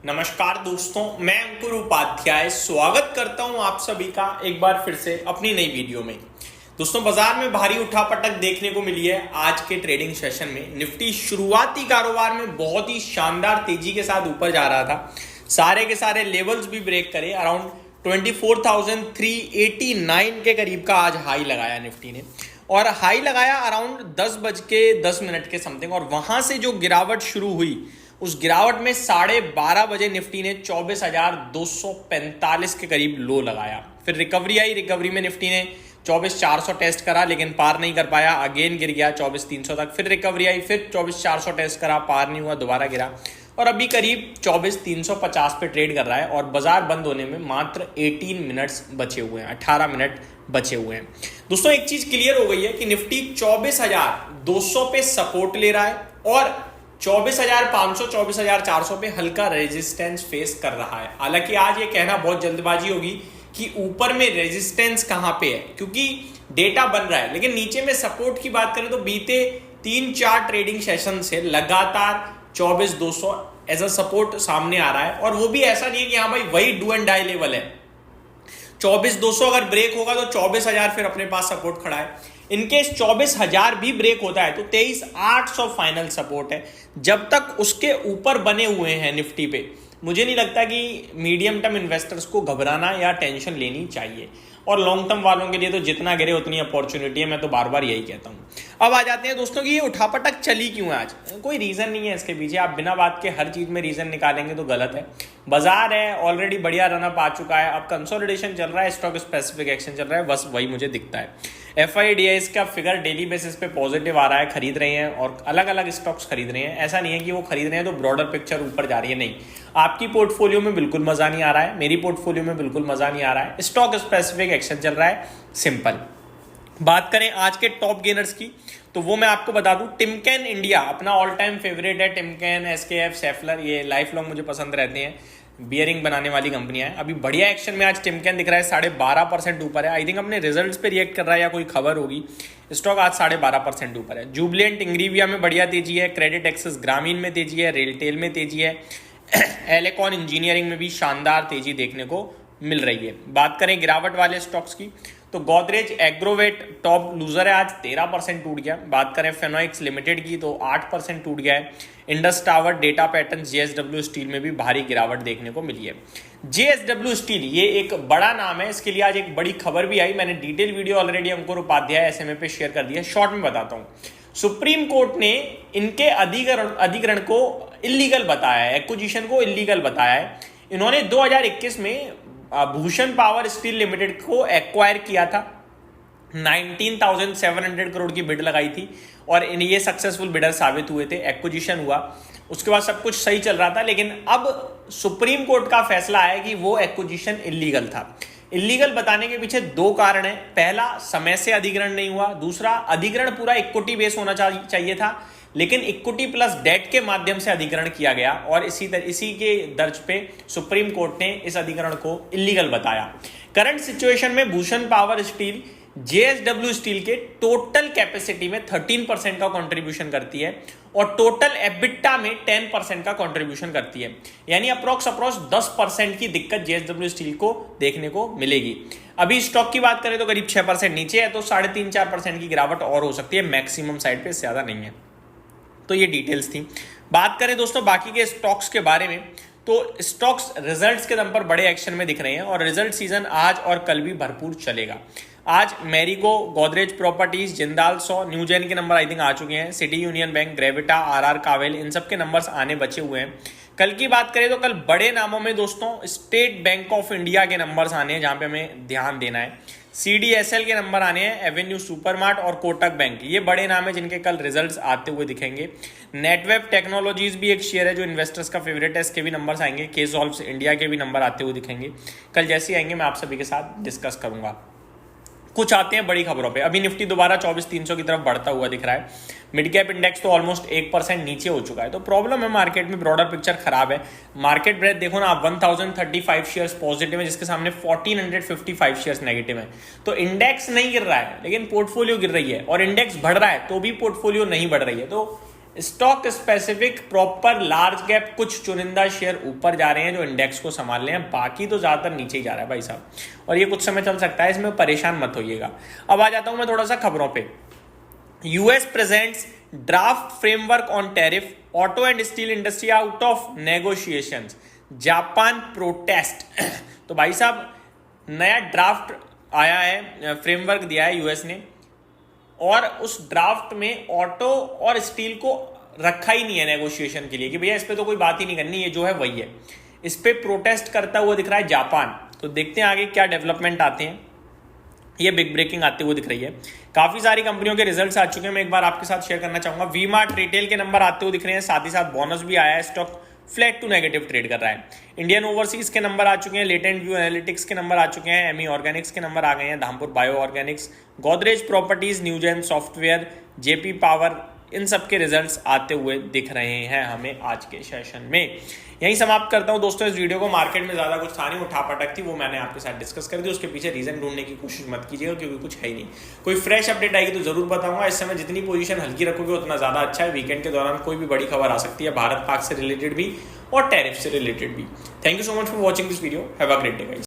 नमस्कार दोस्तों, मैं अंकुर उपाध्याय स्वागत करता हूं आप सभी का एक बार फिर से अपनी नई वीडियो में। दोस्तों, बाजार में भारी उठापटक देखने को मिली है। आज के ट्रेडिंग सेशन में निफ्टी शुरुआती कारोबार में बहुत ही शानदार तेजी के साथ ऊपर जा रहा था। सारे के सारे लेवल्स भी ब्रेक करे। अराउंड 24,389 के करीब का आज हाई लगाया निफ्टी ने, और हाई लगाया अराउंड 10:10 के समथिंग। और वहां से जो गिरावट शुरू हुई, उस गिरावट में 12:30 बजे निफ्टी ने 24,245 के करीब लो लगाया। फिर रिकवरी आई। रिकवरी में निफ्टी ने 24,400 टेस्ट करा, लेकिन पार नहीं कर पाया। अगेन गिर गया 24,300 तक। फिर रिकवरी आई, फिर 24,400 टेस्ट करा, पार नहीं हुआ, दोबारा गिरा, और अभी करीब 24,350 पे ट्रेड कर रहा है। और बाजार बंद होने में मात्र 18 मिनट्स बचे हुए हैं, 18 मिनट बचे हुए हैं। दोस्तों, एक चीज क्लियर हो गई है कि निफ्टी 24,200 पे सपोर्ट ले रहा है और 24,500 24,400 पे हल्का रेजिस्टेंस फेस कर रहा है। हालांकि आज ये कहना बहुत जल्दबाजी होगी कि ऊपर में रेजिस्टेंस कहां पे है, क्योंकि डेटा बन रहा है। लेकिन नीचे में सपोर्ट की बात करें तो बीते 3-4 ट्रेडिंग सेशन से लगातार 24,200 एज अ सपोर्ट सामने आ रहा है। और वो भी ऐसा नहीं है कि हाँ भाई वही डू एंड डाई लेवल है। 24,200 अगर ब्रेक होगा तो 24,000 फिर अपने पास सपोर्ट खड़ा है। इनकेस 24,000 भी ब्रेक होता है तो 23,800 फाइनल सपोर्ट है। जब तक उसके ऊपर बने हुए हैं निफ्टी पे, मुझे नहीं लगता कि मीडियम टर्म इन्वेस्टर्स को घबराना या टेंशन लेनी चाहिए। और लॉन्ग टर्म वालों के लिए तो जितना गिरे उतनी अपॉर्चुनिटी है। मैं तो बार बार यही कहता हूं। अब आ जाते हैं दोस्तों कि ये उठापटक चली क्यों है आज। कोई रीजन नहीं है इसके पीछे। आप बिना बात के हर चीज में रीजन निकालेंगे तो गलत है। बाजार है ऑलरेडी बढ़िया रनअप आ चुका है। अब कंसोलिडेशन चल रहा है, स्टॉक स्पेसिफिक एक्शन चल रहा है, बस वही मुझे दिखता है। FIDIs का फिगर डेली बेसिस पे पॉजिटिव आ रहा है, खरीद रहे हैं और अलग अलग स्टॉक्स खरीद रहे हैं। ऐसा नहीं है कि वो खरीद रहे हैं तो ब्रॉडर पिक्चर ऊपर जा रही है, नहीं। आपकी पोर्टफोलियो में बिल्कुल मजा नहीं आ रहा है, मेरी पोर्टफोलियो में बिल्कुल मजा नहीं आ रहा है। स्टॉक स्पेसिफिक एक्शन चल रहा है, सिंपल। बात करें आज के टॉप गेनर्स की तो वो मैं आपको बता दूं, टिमकेन इंडिया अपना ऑल टाइम फेवरेट है। टिमकेन, SKF, सेफलर, ये लाइफ लॉन्ग मुझे पसंद रहते हैं। बियरिंग बनाने वाली कंपनियां हैं। अभी बढ़िया एक्शन में आज टिमकेन दिख रहा है, 12.5% ऊपर है। आई थिंक अपने रिजल्ट्स पे रिएक्ट कर रहा है या कोई खबर होगी। स्टॉक आज 12.5% ऊपर है। जुबलेंट इंग्रीविया में बढ़िया तेजी है। क्रेडिट एक्सेस ग्रामीण में तेजी है। रेलटेल में तेजी है। एलेकॉन इंजीनियरिंग में भी शानदार तेजी देखने को मिल रही है। बात करें गिरावट वाले स्टॉक्स की तो गोदरेज एग्रोवेट टॉप लूजर है, आज 13% टूट गया। बात करें फेनोइक्स लिमिटेड की तो 8% टूट गया है। Indus tower, data pattern, JSW steel में भी भारी गिरावट देखने को मिली है। JSW स्टील ये एक बड़ा नाम है, इसके लिए आज एक बड़ी खबर भी आई। मैंने डिटेल वीडियो ऑलरेडी अंकुर उपाध्याय SMA पे शेयर कर दिया। शॉर्ट में बताता हूँ। सुप्रीम कोर्ट ने इनके अधिग्रहण को इलीगल बताया है, एक्विजिशन को इलीगल बताया है। इन्होंने 2021 में भूषण पावर स्टील लिमिटेड को एक्वायर किया था। 19,700 करोड़ की बिड लगाई थी और ये सक्सेसफुल बिडर साबित हुए थे। एक्विजिशन हुआ, उसके बाद सब कुछ सही चल रहा था। लेकिन अब सुप्रीम कोर्ट का फैसला आया कि वो एक्विजिशन इलीगल था। इलीगल बताने के पीछे 2 कारण है। पहला, समय से अधिग्रहण नहीं हुआ। दूसरा, अधिग्रहण पूरा इक्विटी बेस होना चाहिए था, लेकिन इक्विटी प्लस डेट के माध्यम से अधिग्रहण किया गया और इसी के दर्ज पे सुप्रीम कोर्ट ने इस अधिग्रहण को इलीगल बताया। करंट सिचुएशन में Bhushan power steel JSW steel के टोटल कैपेसिटी में 13% का कंट्रीब्यूशन करती है और टोटल EBITDA में 10% का कंट्रीब्यूशन करती है। यानी अप्रोक्स 10% की दिक्कत JSW स्टील को देखने को मिलेगी। अभी स्टॉक की बात करें तो करीब 6% नीचे है, तो 3.5-4% की गिरावट और हो सकती है मैक्सिमम साइड पे, ज्यादा नहीं है। तो ये डिटेल्स थी। बात करें दोस्तों बाकी के स्टॉक्स के बारे में तो स्टॉक्स रिजल्ट्स के दम पर बड़े एक्शन में दिख रहे हैं और रिजल्ट सीजन आज और कल भी भरपूर चलेगा। आज मैरिको, गोदरेज प्रॉपर्टीज, जिंदाल 100, न्यूजेन के नंबर आई थिंक आ चुके हैं। सिटी यूनियन बैंक, ग्रेविटा, RR कावेल, इन सब के नंबर्स आने बचे हुए हैं। कल की बात करें तो कल बड़े नामों में दोस्तों स्टेट बैंक ऑफ इंडिया के नंबर्स आने हैं, जहां पे हमें ध्यान देना है। CDSL के नंबर आने हैं, एवेन्यू सुपरमार्ट और कोटक बैंक, ये बड़े नाम है जिनके कल रिजल्ट्स आते हुए दिखेंगे। नेटवेब टेक्नोलॉजीज भी एक शेयर है जो इन्वेस्टर्स का फेवरेट है, इसके भी नंबर्स आएंगे। केसॉल्व इंडिया के भी नंबर आते हुए दिखेंगे। कल जैसे ही आएंगे मैं आप सभी के साथ डिस्कस करूंगा। कुछ आते हैं बड़ी खबरों पे। अभी निफ्टी दोबारा 24,300 की तरफ बढ़ता हुआ दिख रहा है। मिड कैप इंडेक्स तो ऑलमोस्ट 1% नीचे हो चुका है। तो प्रॉब्लम है मार्केट में, ब्रॉडर पिक्चर खराब है। मार्केट ब्रेथ देखो ना आप, 1035 शेयर्स पॉजिटिव है, जिसके सामने 1455 शेयर्स नेगेटिव है। तो इंडेक्स नहीं गिर रहा है लेकिन पोर्टफोलियो गिर रही है, और इंडेक्स बढ़ रहा है तो भी पोर्टफोलियो नहीं बढ़ रही है। तो stock specific proper large cap कुछ चुनिंदा शेयर ऊपर जा रहे हैं जो इंडेक्स को संभाल रहे हैं, बाकी तो ज्यादातर नीचे ही जा रहा है भाई साहब, और ये कुछ समय चल सकता है, इसमें परेशान मत होइएगा। अब आ जाता हूं मैं थोड़ा सा खबरों पे। US presents draft framework on tariff, auto and steel industry out of negotiations, Japan protest. तो भाई साहब नया ड्राफ्ट आया है, फ्रेमवर्क दिया है यूएस ने, और उस ड्राफ्ट में ऑटो और स्टील को रखा ही नहीं है नेगोशिएशन के लिए कि भैया इस पे तो कोई बात ही नहीं करनी, ये जो है वही है। इस पे प्रोटेस्ट करता हुआ दिख रहा है जापान। तो देखते हैं आगे क्या डेवलपमेंट आते हैं। ये बिग ब्रेकिंग आते हुए दिख रही है। काफी सारी कंपनियों के रिजल्ट्स आ चुके हैं, मैं एक बार आपके साथ शेयर करना चाहूंगा। वी मार्ट रिटेल के नंबर आते हुए दिख रहे हैं, साथ ही साथ बोनस भी आया है, stock flat to negative trade कर रहा है। इंडियन ओवरसीज के नंबर आ चुके हैं, लेटेंट व्यू एनालिटिक्स के नंबर आ चुके हैं, एमी ऑर्गेनिक्स के नंबर आ गए हैं, धामपुर बायो ऑर्गेनिक्स, गोदरेज प्रॉपर्टीज, न्यूजेन सॉफ्टवेयर, जेपी पावर, इन सब के रिजल्ट्स आते हुए दिख रहे हैं हमें आज के सेशन में। यहीं समाप्त करता हूं दोस्तों इस वीडियो को। मार्केट में ज्यादा कुछ था नहीं, उठापटक थी, वो मैंने आपके साथ डिस्कस कर दी। उसके पीछे रीजन ढूंढने की कोशिश मत कीजिएगा क्योंकि कुछ है ही नहीं। कोई फ्रेश अपडेट आएगी तो जरूर बताऊंगा। इस समय जितनी पोजीशन हल्की रखोगे उतना ज्यादा अच्छा है। वीकेंड के दौरान कोई भी बड़ी खबर आ सकती है, भारत पाक से रिलेटेड भी और टैरिफ से रिलेटेड भी। Thank you so much for watching this video. Have a great day guys.